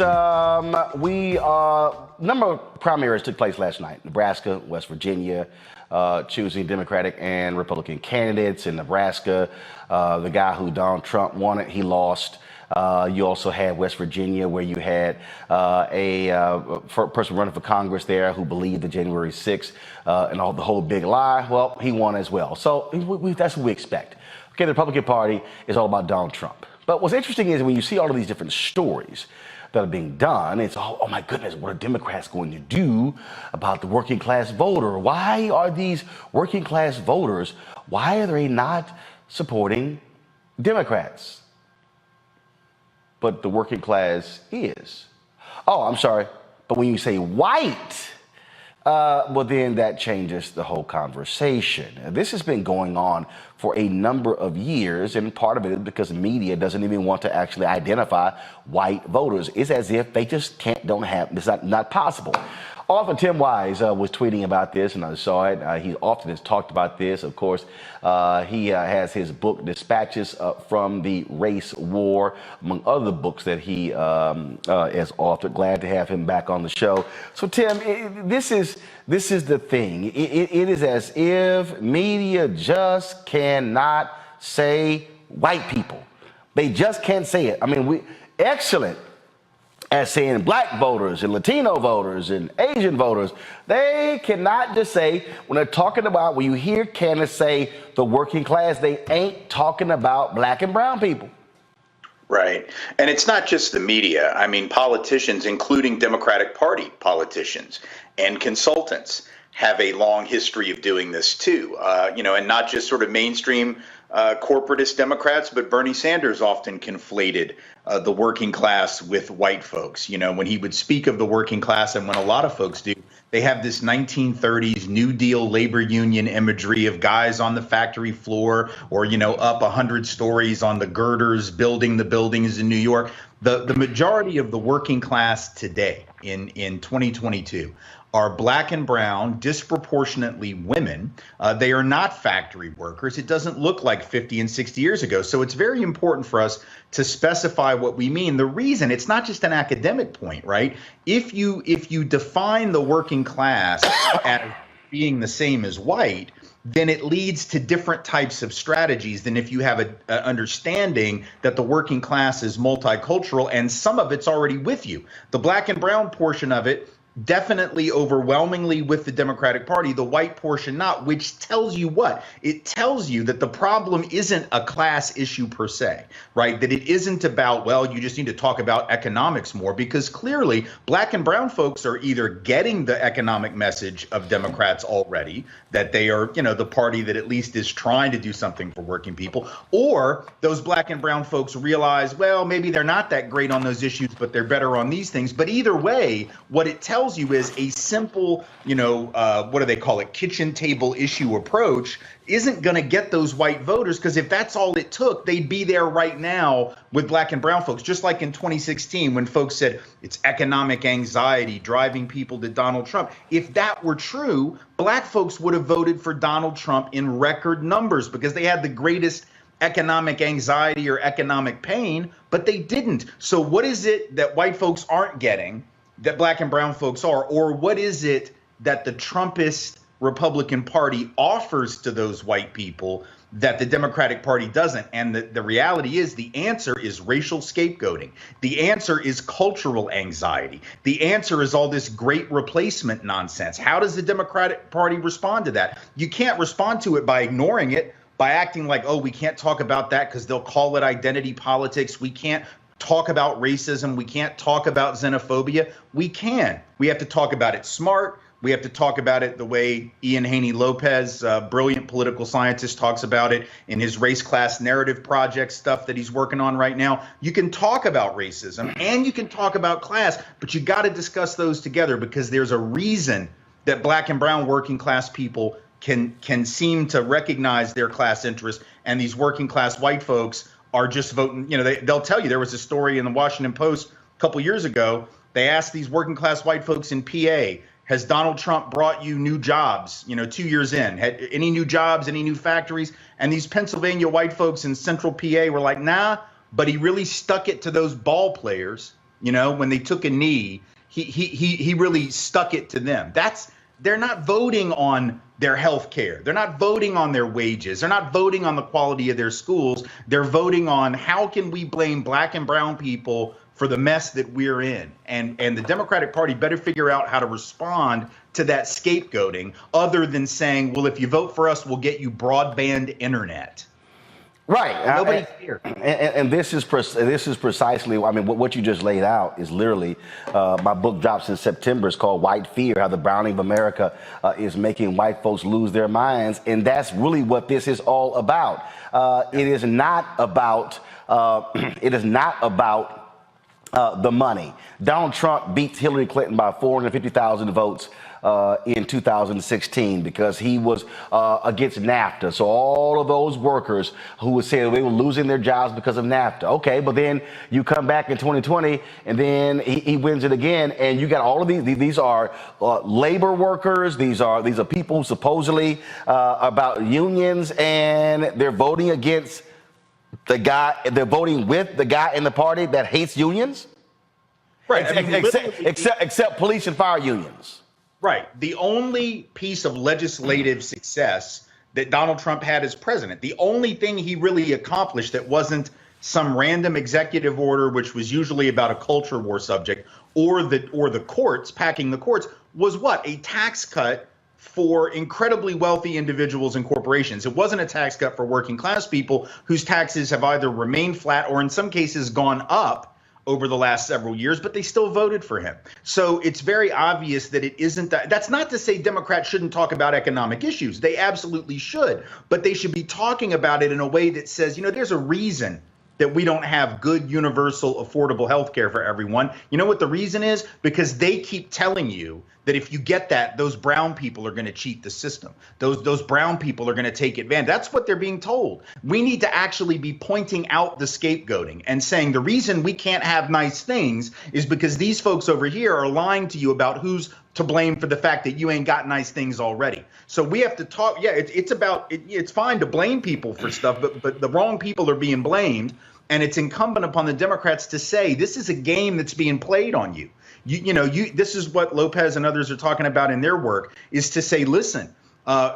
folks. Number of primaries took place last night. Nebraska, West Virginia, choosing Democratic and Republican candidates. In Nebraska, the guy who Donald Trump wanted, he lost. You also had West Virginia, where you had a person running for Congress there who believed the January 6th and the whole big lie. Well, he won as well. So that's what we expect. Okay, the Republican Party is all about Donald Trump. But what's interesting is when you see all of these different stories that are being done, it's, oh my goodness, what are Democrats going to do about the working class voter? Why are these working class voters, why are they not supporting Democrats? But the working class is. Oh, I'm sorry. But when you say white, well, then that changes the whole conversation. This has been going on for a number of years, and part of it is because the media doesn't even want to actually identify white voters. It's as if they just don't have, it's not possible. Author Tim Wise was tweeting about this, and I saw it. He often has talked about this. Of course, he has his book, Dispatches from the Race War, among other books that he has authored. Glad to have him back on the show. So, Tim, this is the thing. It is as if media just cannot say white people. They just can't say it. I mean, excellent as saying black voters and Latino voters and Asian voters. They cannot just say, when they're talking about, when you hear candidates say the working class, they ain't talking about black and brown people. Right. And it's not just the media. I mean, politicians, including Democratic Party politicians and consultants, have a long history of doing this too, and not just sort of mainstream corporatist Democrats, but Bernie Sanders often conflated the working class with white folks. When he would speak of the working class, and when a lot of folks do, they have this 1930s New Deal labor union imagery of guys on the factory floor or, up 100 stories on the girders, building the buildings in New York. The majority of the working class today in 2022 are black and brown, disproportionately women. They are not factory workers. It doesn't look like 50 and 60 years ago. So it's very important for us to specify what we mean. The reason, it's not just an academic point, right? If you define the working class as being the same as white, then it leads to different types of strategies than if you have an understanding that the working class is multicultural and some of it's already with you. The black and brown portion of it, definitely overwhelmingly with the Democratic Party, the white portion not, which tells you what? It tells you that the problem isn't a class issue per se, right? That it isn't about, well, you just need to talk about economics more, because clearly black and brown folks are either getting the economic message of Democrats already, that they are, the party that at least is trying to do something for working people, or those black and brown folks realize, well, maybe they're not that great on those issues, but they're better on these things. But either way, what it tells you is a simple, what do they call it, kitchen table issue approach isn't going to get those white voters, because if that's all it took, they'd be there right now with black and brown folks. Just like in 2016 when folks said it's economic anxiety driving people to Donald Trump. If that were true, black folks would have voted for Donald Trump in record numbers because they had the greatest economic anxiety or economic pain, but they didn't. So what is it that white folks aren't getting that black and brown folks are? Or what is it that the Trumpist Republican Party offers to those white people that the Democratic Party doesn't? And the reality is the answer is racial scapegoating. The answer is cultural anxiety. The answer is all this great replacement nonsense. How does the Democratic Party respond to that? You can't respond to it by ignoring it, by acting like, oh, we can't talk about that because they'll call it identity politics. We can't talk about racism. We can't talk about xenophobia. We can. We have to talk about it smart. We have to talk about it the way Ian Haney Lopez, brilliant political scientist, talks about it in his race class narrative project stuff that he's working on right now. You can talk about racism and you can talk about class, but you got to discuss those together, because there's a reason that black and brown working class people can seem to recognize their class interest, and these working class white folks are just voting. They'll tell you. There was a story in the Washington Post a couple years ago. They asked these working class white folks in PA, has Donald Trump brought you new jobs, 2 years in? Had any new jobs, any new factories? And these Pennsylvania white folks in central PA were like, nah, but he really stuck it to those ball players You know, when they took a knee, he really stuck it to them. They're not voting on their health care. They're not voting on their wages. They're not voting on the quality of their schools. They're voting on how can we blame black and brown people for the mess that we're in. And the Democratic Party better figure out how to respond to that scapegoating other than saying, well, if you vote for us, we'll get you broadband internet. Right. Nobody's here. And this is precisely, I mean, what you just laid out is literally, my book drops in September. It's called White Fear, How the Browning of America is Making White Folks Lose Their Minds. And that's really what this is all about. It is not about, the money. Donald Trump beats Hillary Clinton by 450,000 votes in 2016 because he was against NAFTA. So all of those workers who would say they were losing their jobs because of NAFTA. Okay, but then you come back in 2020 and then he wins it again, and you got all of these are labor workers. These are people who supposedly about unions, and they're voting against the guy. They're voting with the guy in the party that hates unions. Right. Except police and fire unions. Right. The only piece of legislative success that Donald Trump had as president, the only thing he really accomplished that wasn't some random executive order, which was usually about a culture war subject, or the courts, packing the courts, was what? A tax cut for incredibly wealthy individuals and corporations. It wasn't a tax cut for working class people whose taxes have either remained flat or in some cases gone up over the last several years, but they still voted for him. So it's very obvious that it isn't that. That's not to say Democrats shouldn't talk about economic issues. They absolutely should, but they should be talking about it in a way that says, you know, there's a reason that we don't have good, universal, affordable health care for everyone. You know what the reason is? Because they keep telling you that if you get that, those brown people are going to cheat the system. Those brown people are going to take advantage. That's what they're being told. We need to actually be pointing out the scapegoating and saying the reason we can't have nice things is because these folks over here are lying to you about who's to blame for the fact that you ain't got nice things already. So we have to talk. Yeah, it's fine to blame people for stuff, but the wrong people are being blamed. And it's incumbent upon the Democrats to say this is a game that's being played on you. This is what Lopez and others are talking about in their work, is to say, listen,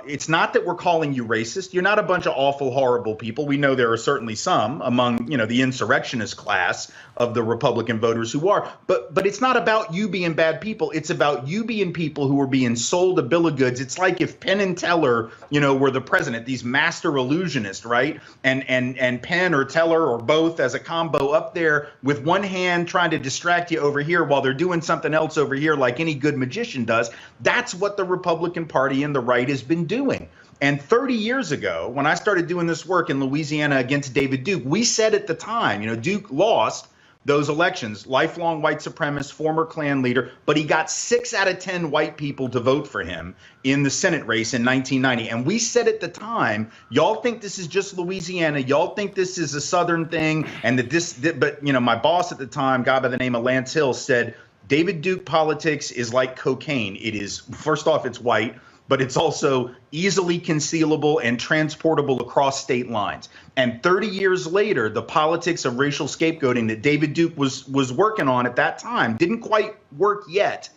it's not that we're calling you racist. You're not a bunch of awful, horrible people. We know there are certainly some among, the insurrectionist class of the Republican voters who are. But it's not about you being bad people. It's about you being people who are being sold a bill of goods. It's like if Penn and Teller, were the president, these master illusionists, right? And Penn or Teller or both as a combo up there with one hand trying to distract you over here while they're doing something else over here like any good magician does. That's what the Republican Party and the right has been doing. And 30 years ago, when I started doing this work in Louisiana against David Duke, we said at the time, Duke lost those elections, lifelong white supremacist, former Klan leader, but he got 6 out of 10 white people to vote for him in the Senate race in 1990. And we said at the time, y'all think this is just Louisiana, y'all think this is a Southern thing, and but my boss at the time, a guy by the name of Lance Hill, said, David Duke politics is like cocaine. It is, first off, it's white, but it's also easily concealable and transportable across state lines. And 30 years later, the politics of racial scapegoating that David Duke was working on at that time didn't quite work yet,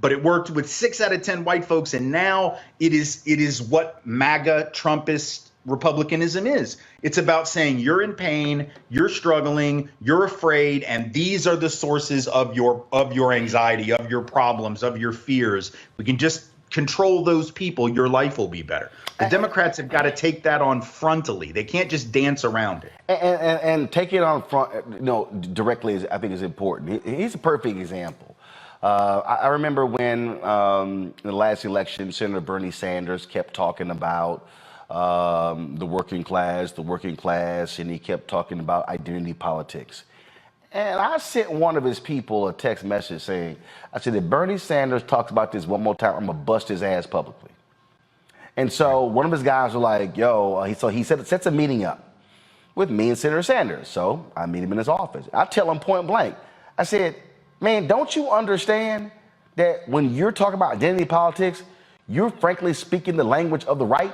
but it worked with 6 out of 10 white folks. And now it is what MAGA Trumpist Republicanism is. It's about saying you're in pain, you're struggling, you're afraid, and these are the sources of your anxiety, of your problems, of your fears. We can just control those people, your life will be better. The Democrats have got to take that on frontally. They can't just dance around it. And take it on front, directly, I think is important. He's a perfect example. I remember when in the last election, Senator Bernie Sanders kept talking about the working class, and he kept talking about identity politics. And I sent one of his people a text message saying, I said, if Bernie Sanders talks about this one more time, I'm going to bust his ass publicly. And so one of his guys was like, he sets a meeting up with me and Senator Sanders. So I meet him in his office. I tell him point blank, I said, man, don't you understand that when you're talking about identity politics, you're frankly speaking the language of the right?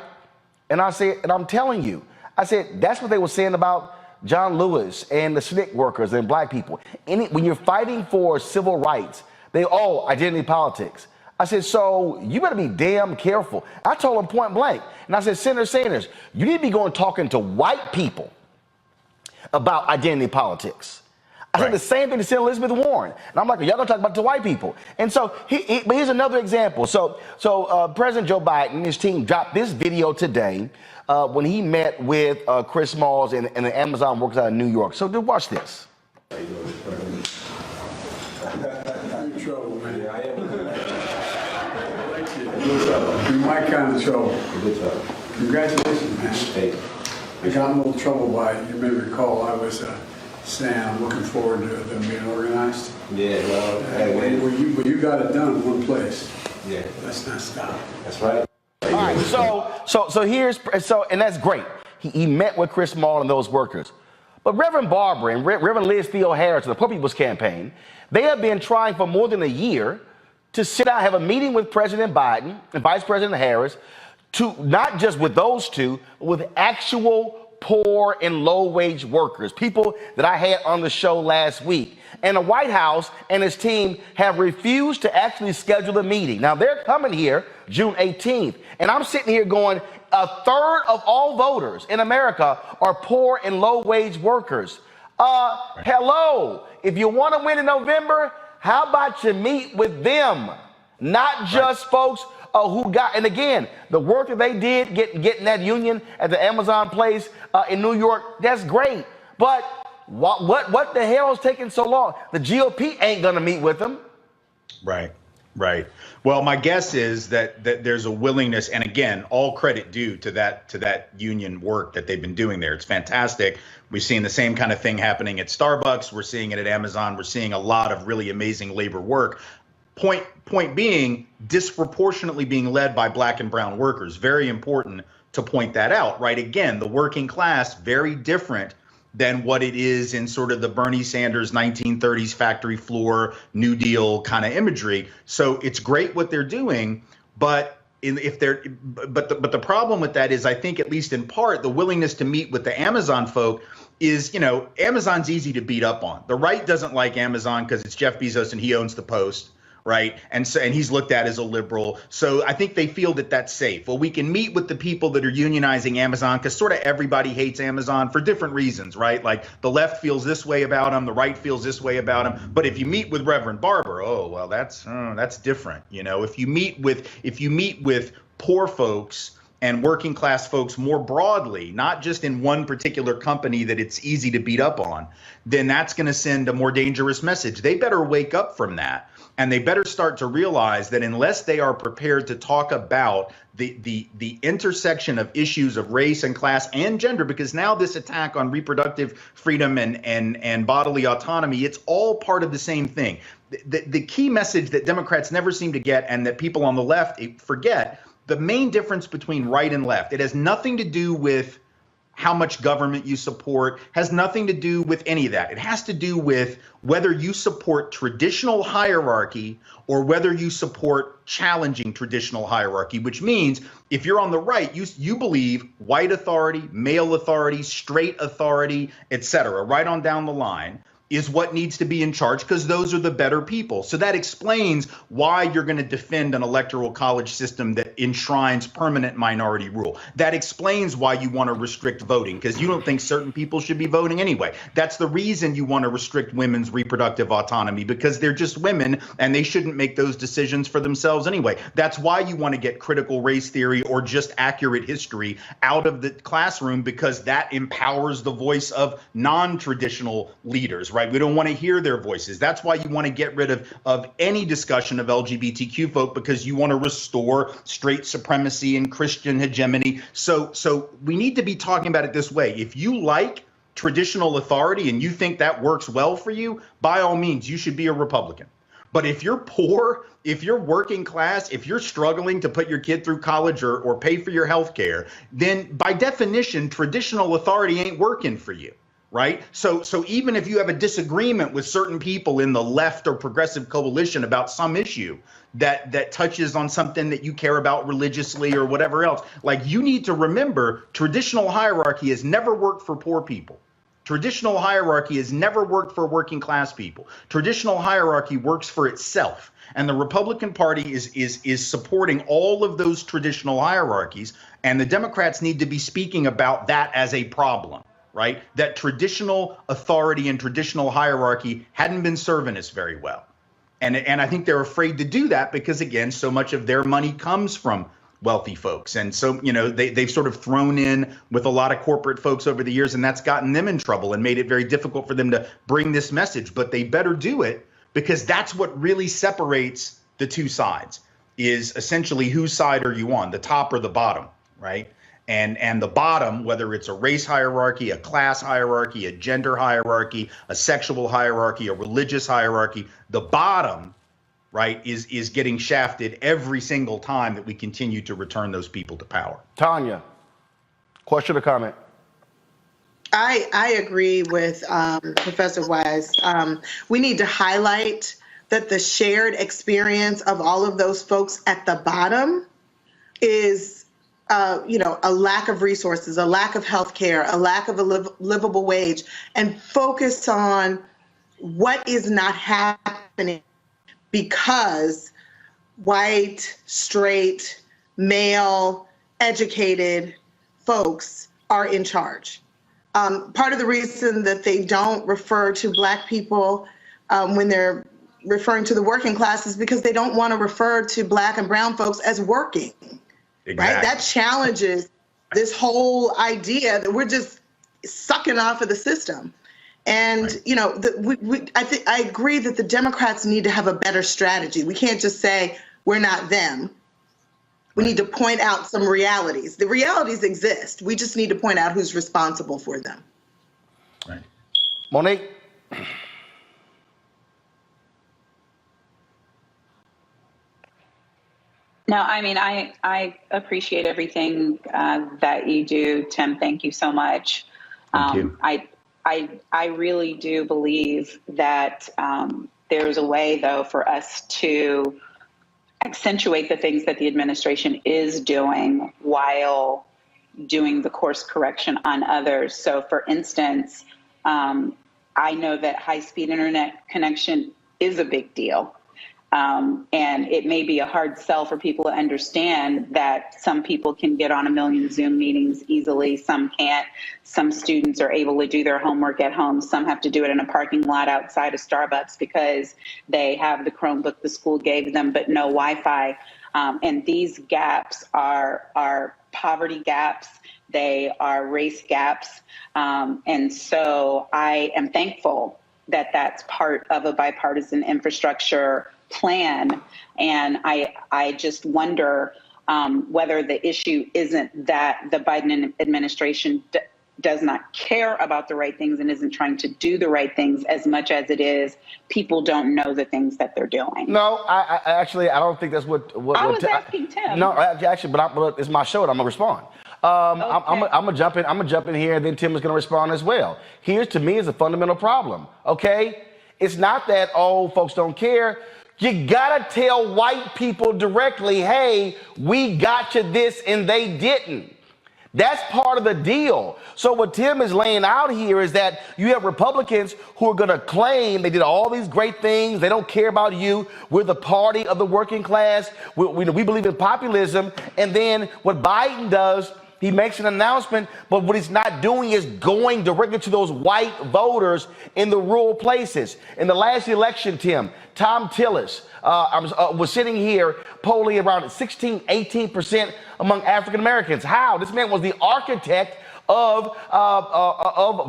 And I said, and I'm telling you, I said, that's what they were saying about John Lewis and the SNCC workers and black people. When you're fighting for civil rights, identity politics. I said, so you better be damn careful. I told him point blank. And I said, Senator Sanders, you need to be going talking to white people about identity politics. I said the same thing to Senator Elizabeth Warren. And I'm like, y'all gonna talk about it to white people. And so, but here's another example. So President Joe Biden and his team dropped this video today when he met with Chris Smalls and the Amazon workers out of New York. So watch this. You're in trouble, man. I am. You're my kind of trouble. Congratulations, man. Hey. I got in a little trouble by, you may recall, I was saying I'm looking forward to them being organized. Yeah, well, But you got it done in one place. Yeah. Let's not stop. That's right. All right, and that's great. He met with Chris Small and those workers. But Reverend Barber and Reverend Liz Theo Harris of the Poor People's Campaign, they have been trying for more than a year to sit down, have a meeting with President Biden and Vice President Harris, to not just with those two, but with actual poor and low-wage workers, people that I had on the show last week. And the White House and his team have refused to actually schedule a meeting. Now, they're coming here June 18th, and I'm sitting here going, a third of all voters in America are poor and low-wage workers. Hello, if you want to win in November, how about you meet with them, not just folks who got, and again, the work that they did getting that union at the Amazon place in New York, that's great. But what the hell is taking so long? The GOP ain't gonna meet with them. Right. Well, my guess is that there's a willingness, and again, all credit due to that union work that they've been doing there. It's fantastic. We've seen the same kind of thing happening at Starbucks. We're seeing it at Amazon. We're seeing a lot of really amazing labor work. Point being, disproportionately being led by black and brown workers. Very important to point that out, right? Again, the working class, very different than what it is in sort of the Bernie Sanders 1930s factory floor, New Deal kind of imagery. So it's great what they're doing, but the problem with that is, I think, at least in part, the willingness to meet with the Amazon folk is, Amazon's easy to beat up on. The right doesn't like Amazon because it's Jeff Bezos and he owns the Post. Right. And he's looked at as a liberal. So I think they feel that that's safe. Well, we can meet with the people that are unionizing Amazon because sort of everybody hates Amazon for different reasons. Right. Like the left feels this way about them. The right feels this way about them. But if you meet with Reverend Barber, that's different. If you meet with poor folks and working class folks more broadly, not just in one particular company that it's easy to beat up on, then that's going to send a more dangerous message. They better wake up from that. And they better start to realize that unless they are prepared to talk about the intersection of issues of race and class and gender, because now this attack on reproductive freedom and bodily autonomy, it's all part of the same thing. The key message that Democrats never seem to get, and that people on the left forget, the main difference between right and left, it has nothing to do with how much government you support, has nothing to do with any of that. It has to do with whether you support traditional hierarchy or whether you support challenging traditional hierarchy, which means if you're on the right, you believe white authority, male authority, straight authority, etc., right on down the line, is what needs to be in charge because those are the better people. So that explains why you're going to defend an electoral college system that enshrines permanent minority rule. That explains why you want to restrict voting because you don't think certain people should be voting anyway. That's the reason you want to restrict women's reproductive autonomy because they're just women and they shouldn't make those decisions for themselves anyway. That's why you want to get critical race theory or just accurate history out of the classroom because that empowers the voice of non-traditional leaders, right? We don't want to hear their voices. That's why you want to get rid of any discussion of LGBTQ folk because you want to restore straight supremacy and Christian hegemony. So we need to be talking about it this way. If you like traditional authority and you think that works well for you, by all means, you should be a Republican. But if you're poor, if you're working class, if you're struggling to put your kid through college or pay for your health care, then by definition, traditional authority ain't working for you. Right. So even if you have a disagreement with certain people in the left or progressive coalition about some issue that touches on something that you care about religiously or whatever else, like you need to remember traditional hierarchy has never worked for poor people. Traditional hierarchy has never worked for working class people. Traditional hierarchy works for itself. And the Republican Party is supporting all of those traditional hierarchies. And the Democrats need to be speaking about that as a problem, right? That traditional authority and traditional hierarchy hadn't been serving us very well. And I think they're afraid to do that because, again, so much of their money comes from wealthy folks. And so, they've sort of thrown in with a lot of corporate folks over the years, and that's gotten them in trouble and made it very difficult for them to bring this message. But they better do it, because that's what really separates the two sides, is essentially whose side are you on, the top or the bottom, right? And the bottom, whether it's a race hierarchy, a class hierarchy, a gender hierarchy, a sexual hierarchy, a religious hierarchy, the bottom, right, is getting shafted every single time that we continue to return those people to power. Tanya, question or comment? I agree with Professor Wise. We need to highlight that the shared experience of all of those folks at the bottom is a lack of resources, a lack of health care, a lack of a livable wage, and focus on what is not happening because white, straight, male, educated folks are in charge. Part of the reason that they don't refer to Black people when they're referring to the working class is because they don't want to refer to Black and brown folks as working. Exactly. Right? That challenges this whole idea that we're just sucking off of the system. And, right. I agree that the Democrats need to have a better strategy. We can't just say we're not them. We need to point out some realities. The realities exist. We just need to point out who's responsible for them. Right. Monique? No, I mean, I appreciate everything that you do, Tim. Thank you so much. Thank you. I really do believe that there's a way, though, for us to accentuate the things that the administration is doing while doing the course correction on others. So, for instance, I know that high-speed internet connection is a big deal. And it may be a hard sell for people to understand that some people can get on 1 million Zoom meetings easily. Some can't. Some students are able to do their homework at home. Some have to do it in a parking lot outside of Starbucks because they have the Chromebook the school gave them, but no Wi-Fi. And these gaps are poverty gaps. They are race gaps. And so I am thankful that that's part of a bipartisan infrastructure plan. And I just wonder whether the issue isn't that the Biden administration does not care about the right things and isn't trying to do the right things as much as it is people don't know the things that they're doing. No, I actually don't think that's what I was asking Tim. No, actually, but it's my show and I'm gonna respond. Okay. I'm gonna jump in. I'm gonna jump in here, and then Tim is gonna respond as well. Here's, to me, is a fundamental problem. Okay, it's not that folks don't care. You gotta tell white people directly, hey, we got you this and they didn't. That's part of the deal. So what Tim is laying out here is that you have Republicans who are gonna claim they did all these great things. They don't care about you. We're the party of the working class. We believe in populism. And then what Biden does, he makes an announcement, but what he's not doing is going directly to those white voters in the rural places. In the last election, Tim, Tom Tillis was sitting here polling around 18% among African Americans. How? This man was the architect of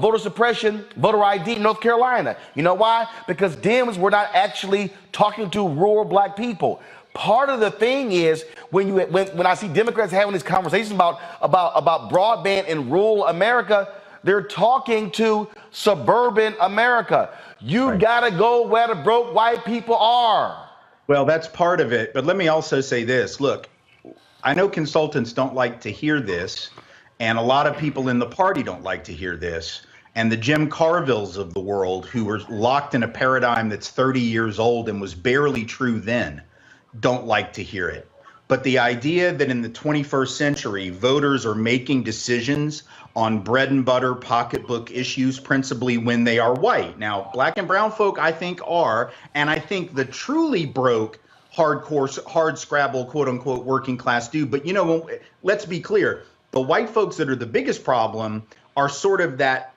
voter suppression, voter ID in North Carolina. You know why? Because Dems were not actually talking to rural Black people. Part of the thing is when I see Democrats having these conversations about broadband in rural America, they're talking to suburban America. You gotta go where the broke white people are. Well, that's part of it. But let me also say this. Look, I know consultants don't like to hear this, and a lot of people in the party don't like to hear this. And the Jim Carvilles of the world, who were locked in a paradigm that's 30 years old and was barely true then, don't like to hear it. But the idea that in the 21st century, voters are making decisions on bread and butter pocketbook issues, principally when they are white. Now, black and brown folk, I think, are, and I think the truly broke, hardcore, hard scrabble, quote unquote, working class do. But, you know, let's be clear. The white folks that are the biggest problem are sort of that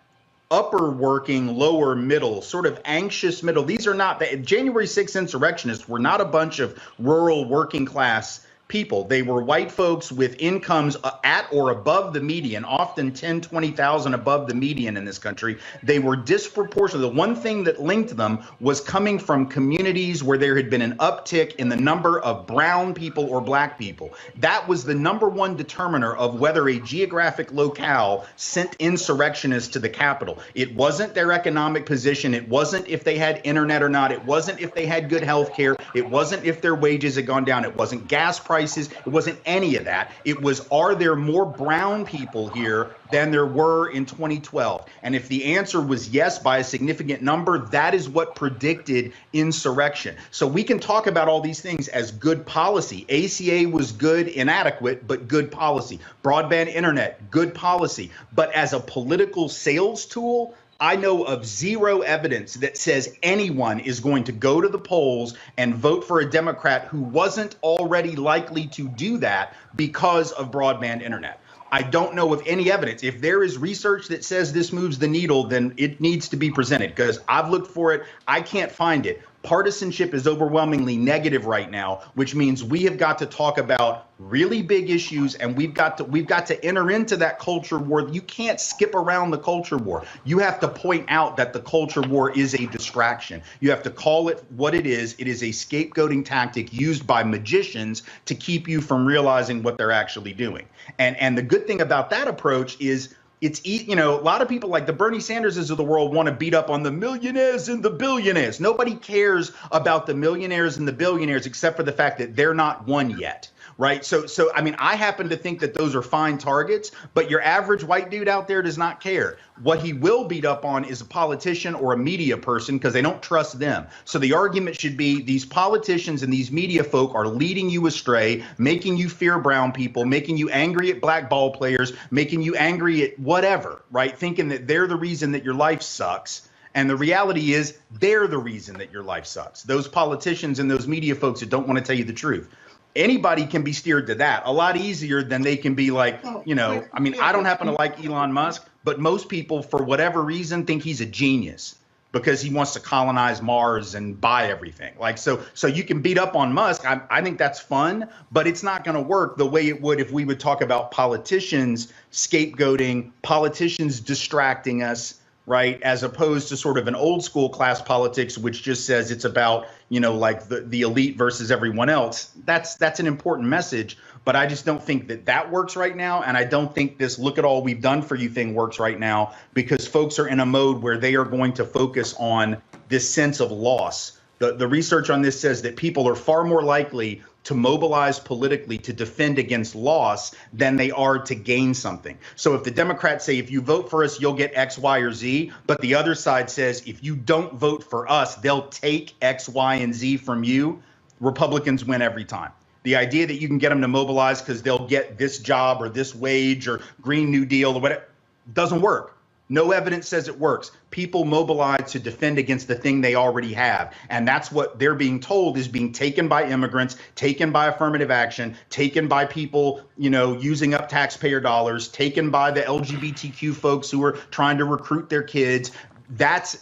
upper working, lower middle, sort of anxious middle. These are not the January 6th insurrectionists were not a bunch of rural working class people. They were white folks with incomes at or above the median, often 10, 20,000 above the median in this country. They were disproportionate. The one thing that linked them was coming from communities where there had been an uptick in the number of brown people or black people. That was the number one determiner of whether a geographic locale sent insurrectionists to the Capitol. It wasn't their economic position. It wasn't if they had internet or not. It wasn't if they had good health care. It wasn't if their wages had gone down. It wasn't gas prices. It wasn't any of that. It was, are there more brown people here than there were in 2012? And if the answer was yes by a significant number, that is what predicted insurrection. So we can talk about all these things as good policy. ACA was good, inadequate, but good policy. Broadband internet, good policy. But as a political sales tool, I know of zero evidence that says anyone is going to go to the polls and vote for a Democrat who wasn't already likely to do that because of broadband internet. I don't know of any evidence. If there is research that says this moves the needle, then it needs to be presented, because I've looked for it. I can't find it. Partisanship is overwhelmingly negative right now, which means we have got to talk about really big issues, and we've got to enter into that culture war. You can't skip around the culture war. You have to point out that the culture war is a distraction. You have to call it what it is. It is a scapegoating tactic used by magicians to keep you from realizing what they're actually doing. And the good thing about that approach is, it's, you know, a lot of people like the Bernie Sanderses of the world want to beat up on the millionaires and the billionaires. Nobody cares about the millionaires and the billionaires except for the fact that they're not one yet. Right. So I mean, I happen to think that those are fine targets, but your average white dude out there does not care. What he will beat up on is a politician or a media person, because they don't trust them. So the argument should be these politicians and these media folk are leading you astray, making you fear brown people, making you angry at black ball players, making you angry at whatever. Right. Thinking that they're the reason that your life sucks. And the reality is they're the reason that your life sucks. Those politicians and those media folks that don't want to tell you the truth. Anybody can be steered to that a lot easier than they can be like, you know, I mean, I don't happen to like Elon Musk, but most people, for whatever reason, think he's a genius because he wants to colonize Mars and buy everything. Like, so you can beat up on Musk. I think that's fun, but it's not going to work the way it would if we would talk about politicians scapegoating, politicians distracting us, right, as opposed to sort of an old school class politics, which just says it's about, you know, like the elite versus everyone else. That's an important message, but I just don't think that works right now. And I don't think this look at all we've done for you thing works right now, because folks are in a mode where they are going to focus on this sense of loss. The research on this says that people are far more likely to mobilize politically to defend against loss than they are to gain something. So if the Democrats say, if you vote for us, you'll get X, Y, or Z, but the other side says, if you don't vote for us, they'll take X, Y, and Z from you, Republicans win every time. The idea that you can get them to mobilize because they'll get this job or this wage or Green New Deal or whatever doesn't work. No evidence says it works. People mobilize to defend against the thing they already have. And that's what they're being told is being taken by immigrants, taken by affirmative action, taken by people, you know, using up taxpayer dollars, taken by the LGBTQ folks who are trying to recruit their kids. That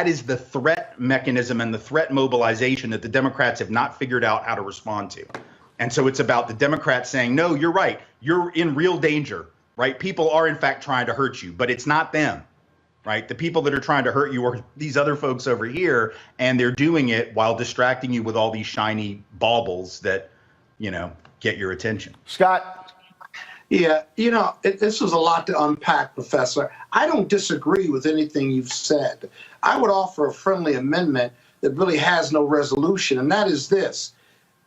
is the threat mechanism and the threat mobilization that the Democrats have not figured out how to respond to. And so it's about the Democrats saying, no, you're right. You're in real danger. Right? People are, in fact, trying to hurt you, but it's not them. Right? The people that are trying to hurt you are these other folks over here, and they're doing it while distracting you with all these shiny baubles that, you know, get your attention. Scott? Yeah, you know, this was a lot to unpack, Professor. I don't disagree with anything you've said. I would offer a friendly amendment that really has no resolution, and that is this.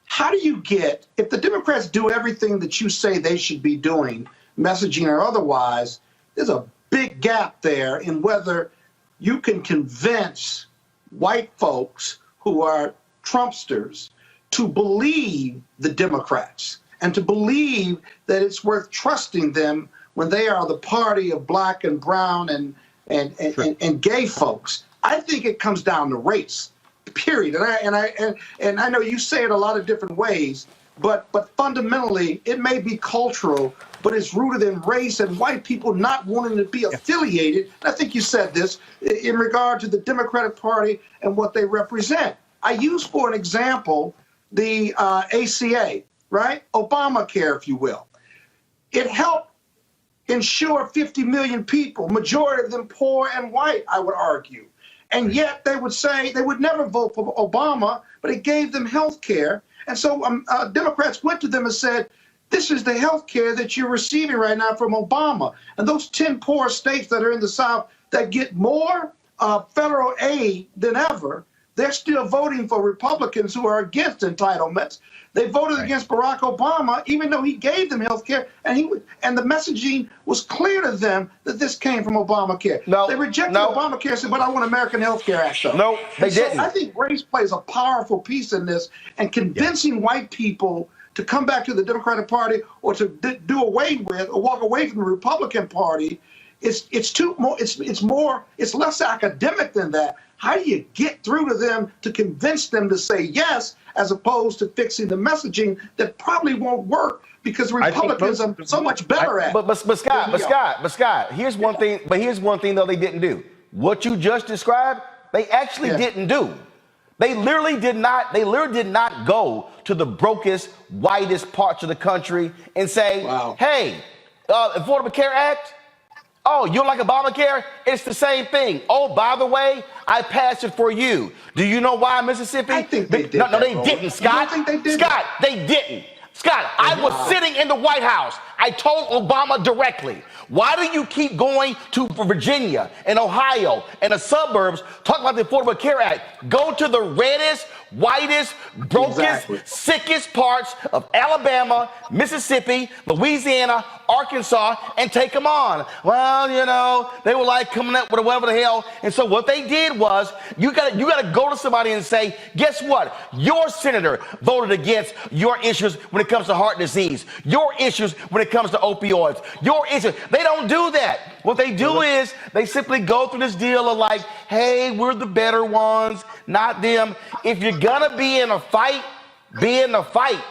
How do you get, if the Democrats do everything that you say they should be doing, messaging or otherwise, there's a big gap there in whether you can convince white folks who are Trumpsters to believe the Democrats and to believe that it's worth trusting them when they are the party of black and brown and gay folks. I think it comes down to race, period. And I know you say it a lot of different ways, but fundamentally it may be cultural, but it's rooted in race and white people not wanting to be affiliated. And I think you said this in regard to the Democratic Party and what they represent. I use, for an example, the ACA, right? Obamacare, if you will. It helped insure 50 million people, majority of them poor and white, I would argue. And yet they would say they would never vote for Obama, but it gave them health care. And so Democrats went to them and said, this is the health care that you're receiving right now from Obama. And those 10 poor states that are in the South that get more federal aid than ever, they're still voting for Republicans who are against entitlements. They voted against Barack Obama, even though he gave them health care, and the messaging was clear to them that this came from Obamacare. No, they rejected Obamacare and said, but I want American Health Care Act. No, they didn't. I think race plays a powerful piece in this, and convincing white people to come back to the Democratic Party or to do away with or walk away from the Republican Party, it's less academic than that. How do you get through to them to convince them to say yes, as opposed to fixing the messaging that probably won't work because Republicans are so much better at it. But Scott, here's one thing. But here's one thing though they didn't do. What you just described, they actually didn't do. They literally did not. They literally did not go to the brokest, whitest parts of the country and say, "Hey, Affordable Care Act. Oh, you don't like Obamacare? It's the same thing. Oh, by the way, I passed it for you. Do you know why, Mississippi?" I think they did. No, they didn't, Scott. You don't think they did? Scott, they didn't. Scott, I was sitting in the White House. I told Obama directly, why do you keep going to Virginia and Ohio and the suburbs talking about the Affordable Care Act? Go to the reddest, whitest, brokest, sickest parts of Alabama, Mississippi, Louisiana, Arkansas, and take them on. Well, you know, they were like coming up with whatever the hell. And so what they did was, you gotta go to somebody and say, guess what? Your senator voted against your issues when it comes to heart disease, your issues when it comes to opioids, your issues. They don't do that. What they do is they simply go through this deal of like, hey, we're the better ones, not them. If you're gonna be in a fight, be in the fight.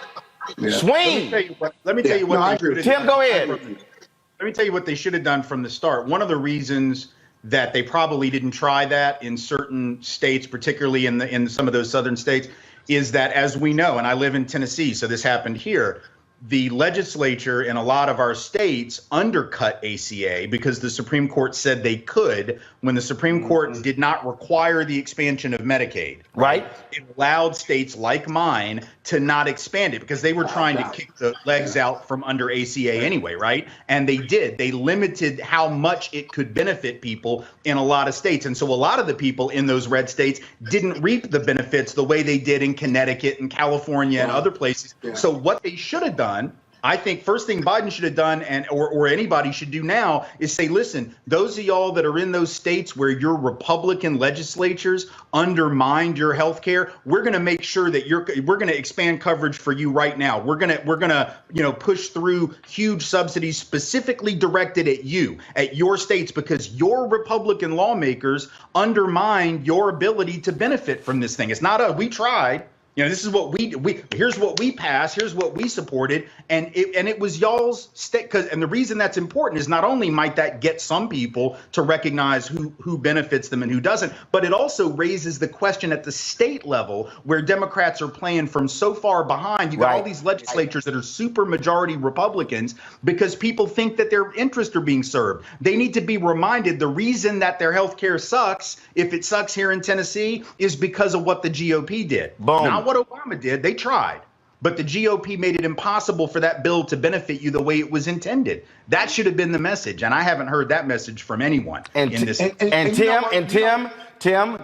Swing. Let me tell you what. Tim, go ahead. Let me tell you what they should have done from the start. One of the reasons that they probably didn't try that in certain states, particularly in some of those southern states, is that, as we know, and I live in Tennessee, so this happened here, the legislature in a lot of our states undercut ACA because the Supreme Court said they could when the Supreme Court did not require the expansion of Medicaid. Right. It allowed states like mine to not expand it because they were trying to kick the legs out from under ACA anyway, right? And they did. They limited how much it could benefit people in a lot of states. And so a lot of the people in those red states didn't reap the benefits the way they did in Connecticut and California and other places. So what they should have done, I think first thing Biden should have done, and or anybody should do now, is say, listen, those of y'all that are in those states where your Republican legislatures undermined your health care, we're going to make sure that we're going to expand coverage for you right now. We're going to push through huge subsidies specifically directed at you, at your states, because your Republican lawmakers undermined your ability to benefit from this thing. It's not we tried. You know, this is what here's what we passed, here's what we supported, and it was y'all's state. And the reason that's important is not only might that get some people to recognize who benefits them and who doesn't, but it also raises the question at the state level where Democrats are playing from so far behind. You got all these legislatures that are super majority Republicans because people think that their interests are being served. They need to be reminded the reason that their health care sucks, if it sucks here in Tennessee, is because of what the GOP did. Boom. Not what Obama did. They tried. But the GOP made it impossible for that bill to benefit you the way it was intended. That should have been the message. And I haven't heard that message from anyone in this. Tim,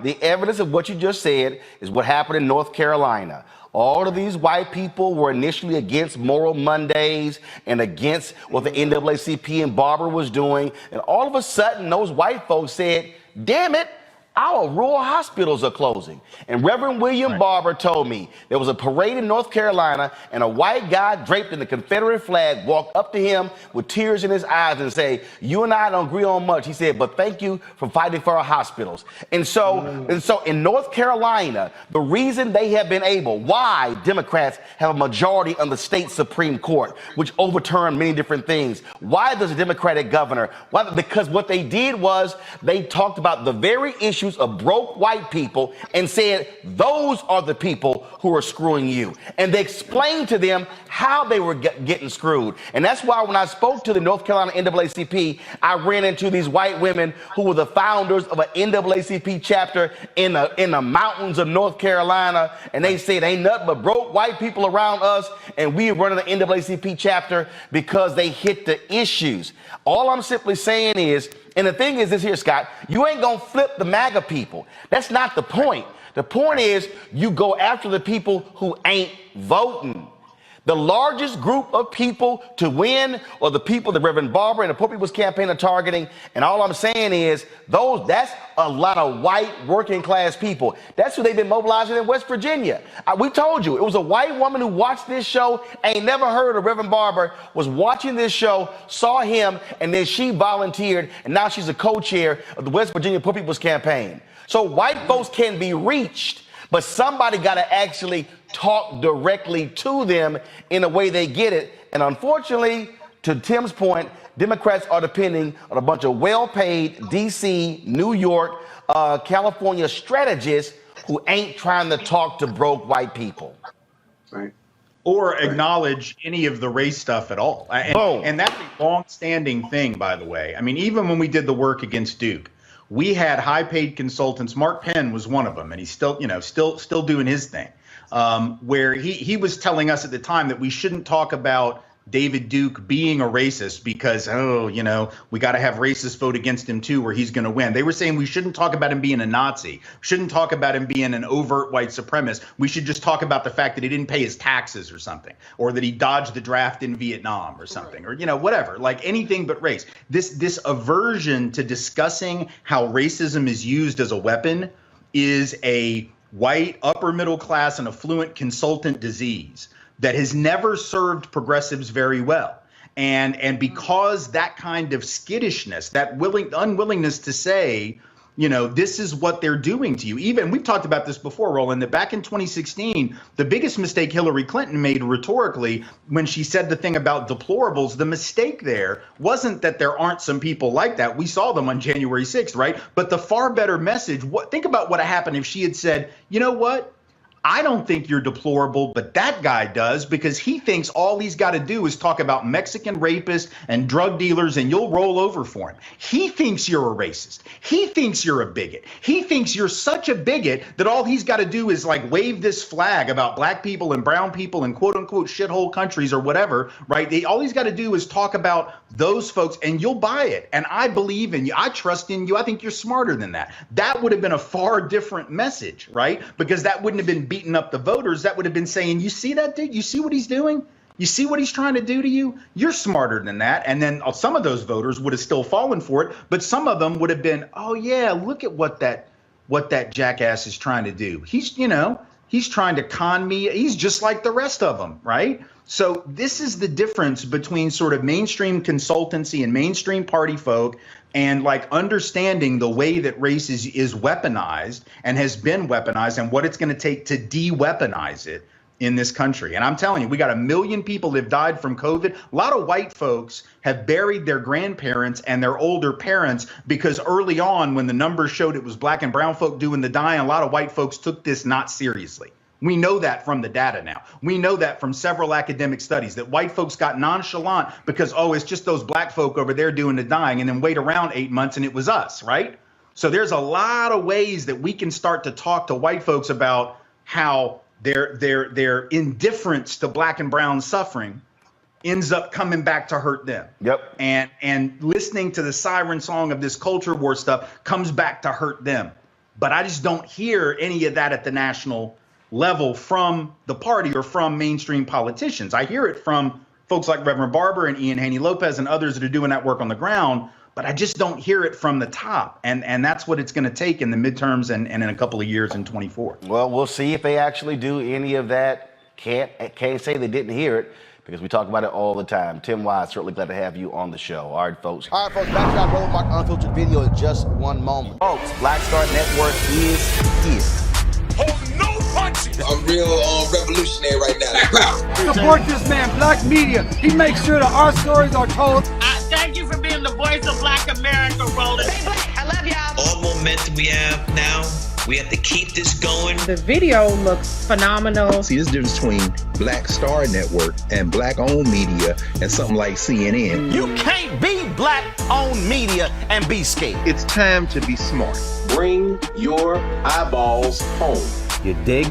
the evidence of what you just said is what happened in North Carolina. All of these white people were initially against Moral Mondays and against what the NAACP and Barber was doing. And all of a sudden, those white folks said, damn it, our rural hospitals are closing. And Reverend William Barber told me there was a parade in North Carolina and a white guy draped in the Confederate flag walked up to him with tears in his eyes and say, "You and I don't agree on much." He said, "But thank you for fighting for our hospitals." And so in North Carolina, the reason they have been able, why Democrats have a majority on the state Supreme Court, which overturned many different things. Why does a Democratic governor? Why? Because what they did was they talked about the very issues of broke white people and said, those are the people who are screwing you. And they explained to them how they were getting screwed. And that's why when I spoke to the North Carolina NAACP, I ran into these white women who were the founders of an NAACP chapter in the mountains of North Carolina. And they said, ain't nothing but broke white people around us. And we run the NAACP chapter because they hit the issues. All I'm simply saying is, and the thing is this here, Scott, you ain't gonna flip the MAGA people. That's not the point. The point is you go after the people who ain't voting. The largest group of people to win are the people that Reverend Barber and the Poor People's Campaign are targeting. And all I'm saying is that's a lot of white working class people. That's who they've been mobilizing in West Virginia. We told you, it was a white woman who watched this show, ain't never heard of Reverend Barber, was watching this show, saw him, and then she volunteered, and now she's a co-chair of the West Virginia Poor People's Campaign. So white folks can be reached, but somebody got to actually talk directly to them in a way they get it. And unfortunately, to Tim's point, Democrats are depending on a bunch of well-paid D.C., New York, California strategists who ain't trying to talk to broke white people. Right. Or acknowledge any of the race stuff at all. And that's a long-standing thing, by the way. I mean, even when we did the work against Duke, we had high-paid consultants. Mark Penn was one of them, and he's still doing his thing. Where he was telling us at the time that we shouldn't talk about David Duke being a racist because, we got to have racists vote against him too, where he's going to win. They were saying we shouldn't talk about him being a Nazi, shouldn't talk about him being an overt white supremacist. We should just talk about the fact that he didn't pay his taxes or something, or that he dodged the draft in Vietnam or something, or, whatever, like anything but race. This aversion to discussing how racism is used as a weapon is a white, upper middle class and affluent consultant disease that has never served progressives very well. And because that kind of skittishness, that unwillingness to say, this is what they're doing to you. Even we've talked about this before, Roland, that back in 2016, the biggest mistake Hillary Clinton made rhetorically when she said the thing about deplorables, the mistake there wasn't that there aren't some people like that. We saw them on January 6th, right? But the far better message, think about what happened if she had said, you know what? I don't think you're deplorable, but that guy does, because he thinks all he's got to do is talk about Mexican rapists and drug dealers and you'll roll over for him. He thinks you're a racist. He thinks you're a bigot. He thinks you're such a bigot that all he's got to do is like wave this flag about black people and brown people and quote unquote shithole countries or whatever, right? All he's got to do is talk about those folks and you'll buy it. And I believe in you. I trust in you. I think you're smarter than that. That would have been a far different message, right? Because that wouldn't have been beating up the voters. That would have been saying, you see that dude? You see what he's doing? You see what he's trying to do to you? You're smarter than that. And then some of those voters would have still fallen for it, but some of them would have been, oh yeah, look at what that jackass is trying to do. He's trying to con me. He's just like the rest of them, right? So this is the difference between sort of mainstream consultancy and mainstream party folk and like understanding the way that race is weaponized and has been weaponized and what it's going to take to de-weaponize it in this country. And I'm telling you, we got 1 million people that have died from COVID. A lot of white folks have buried their grandparents and their older parents because early on when the numbers showed it was black and brown folk doing the dying, a lot of white folks took this not seriously. We know that from the data now. We know that from several academic studies that white folks got nonchalant because, oh, it's just those black folk over there doing the dying, and then wait around 8 months and it was us, right? So there's a lot of ways that we can start to talk to white folks about how their indifference to black and brown suffering ends up coming back to hurt them. Yep. And listening to the siren song of this culture war stuff comes back to hurt them. But I just don't hear any of that at the national level from the party or from mainstream politicians. I hear it from folks like Reverend Barber and Ian Haney Lopez and others that are doing that work on the ground. but I just don't hear it from the top. And that's what it's going to take in the midterms and in a couple of years in 24. Well, we'll see if they actually do any of that. Can't say they didn't hear it because we talk about it all the time. Tim Wise, certainly glad to have you on the show. All right, folks, back to our roll mark unfiltered video in just one moment. Folks, Black Star Network is here. Hold no punches. I'm real revolutionary right now. Support this man, Black Media. He makes sure that our stories are told. Thank you for being the voice of Black America, Roland. Stay black. I love y'all. All momentum we have now, we have to keep this going. The video looks phenomenal. See, there's a difference between Black Star Network and Black-owned media and something like CNN. You can't be Black-owned media and be scared. It's time to be smart. Bring your eyeballs home. You dig?